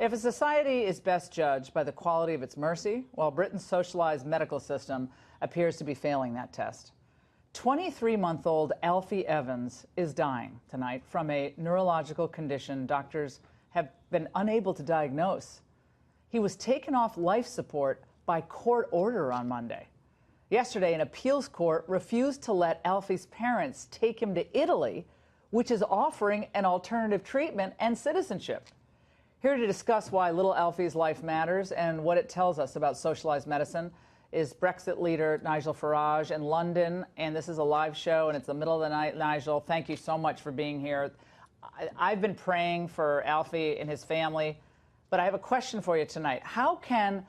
If a society is best judged by the quality of its mercy, well, Britain's socialized medical system appears to be failing that test. 23-month-old Alfie Evans is dying tonight from a neurological condition doctors have been unable to diagnose. He was taken off life support by court order on Monday. Yesterday, an appeals court refused to let Alfie's parents take him to Italy, which is offering an alternative treatment and citizenship. Here to discuss why little Alfie's life matters and what it tells us about socialized medicine is Brexit leader Nigel Farage in London. And this is a live show, and it's the middle of the night. Nigel, thank you so much for being here. I've been praying for Alfie and his family, but I have a question for you tonight. How can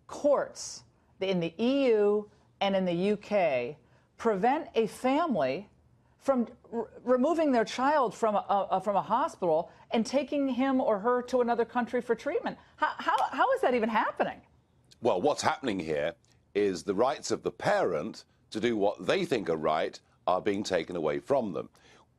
courts in the EU and in the UK prevent a family from removing their child from a hospital and taking him or her to another country for treatment? How is that even happening? Well, what's happening here is the rights of the parent to do what they think are right are being taken away from them.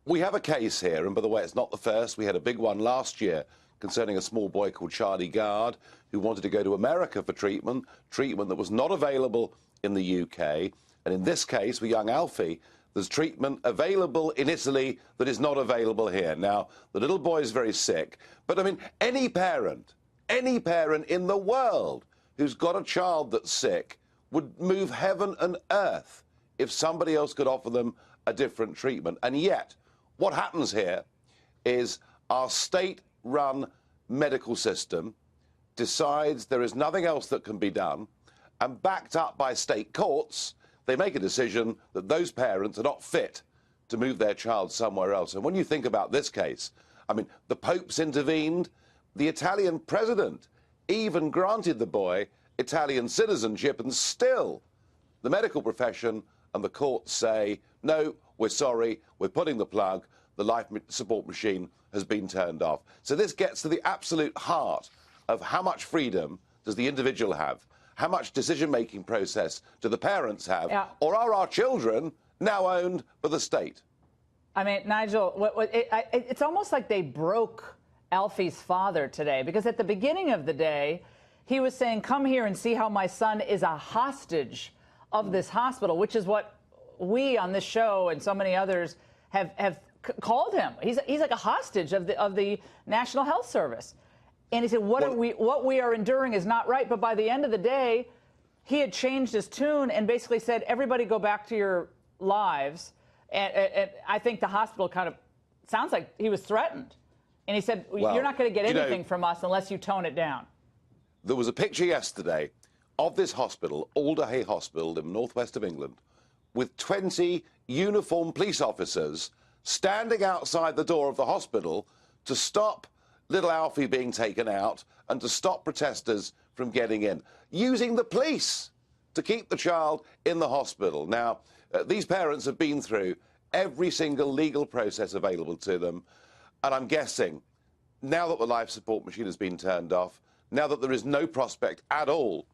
We have a case here, and by the way, it's not the first. We had a big one last year concerning a small boy called Charlie Gard who wanted to go to America for treatment that was not available in the UK. And in this case, with young Alfie, there's treatment available in Italy that is not available here. Now, the little boy is very sick, but I mean, any parent in the world who's got a child that's sick would move heaven and earth if somebody else could offer them a different treatment. And yet, what happens here is our state-run medical system decides there is nothing else that can be done, and backed up by state courts, they make a decision that those parents are not fit to move their child somewhere else. And when you think about this case, I mean, the Pope's intervened, the Italian president even granted the boy Italian citizenship, and still the medical profession and the courts say, no, we're sorry, we're putting the plug, the life support machine has been turned off. So this gets to the absolute heart of how much freedom does the individual have? How much decision-making process do the parents have? Yeah. Or are our children now owned by the state? I mean, Nigel, it's almost like they broke Alfie's father today, because at the beginning of the day, he was saying, come here and see how my son is a hostage of this hospital, which is what we on this show and so many others have called him. He's like a hostage of the National Health Service. And he said, what we are enduring is not right. But by the end of the day, he had changed his tune and basically said, everybody go back to your lives. And I think the hospital kind of sounds like he was threatened. And he said, well, you're not going to get anything from us unless you tone it down. There was a picture yesterday of this hospital, Alderhay Hospital in northwest of England, with 20 uniformed police officers standing outside the door of the hospital to stop little Alfie being taken out and to stop protesters from getting in, using the police to keep the child in the hospital. Now, these parents have been through every single legal process available to them, and I'm guessing now that the life support machine has been turned off, now that there is no prospect at all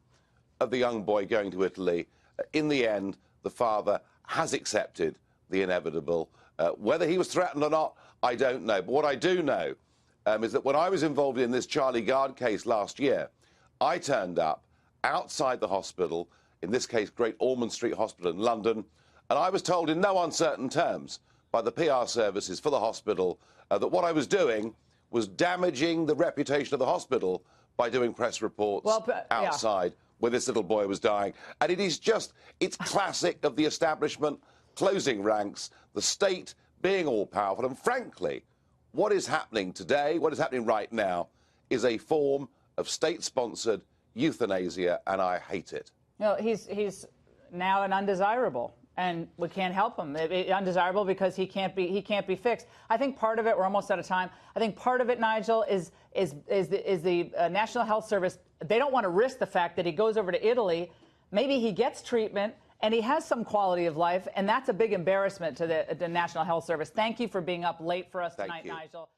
of the young boy going to Italy, in the end, the father has accepted the inevitable. Whether he was threatened or not, I don't know. But what I do know is that when I was involved in this Charlie Gard case last year, I turned up outside the hospital, in this case Great Ormond Street Hospital in London, and I was told in no uncertain terms by the PR services for the hospital that what I was doing was damaging the reputation of the hospital by doing press reports outside where this little boy was dying. And it is just, it's classic of the establishment closing ranks, the state being all-powerful, and frankly, what is happening today, what is happening right now, is a form of state-sponsored euthanasia, and I hate it. No, he's now an undesirable, and we can't help him. Undesirable because he can't be fixed. I think part of it, we're almost out of time. I think part of it, Nigel, is the National Health Service. They don't want to risk the fact that he goes over to Italy, maybe he gets treatment, and he has some quality of life, and that's a big embarrassment to the National Health Service. Thank you for being up late for us tonight, Nigel.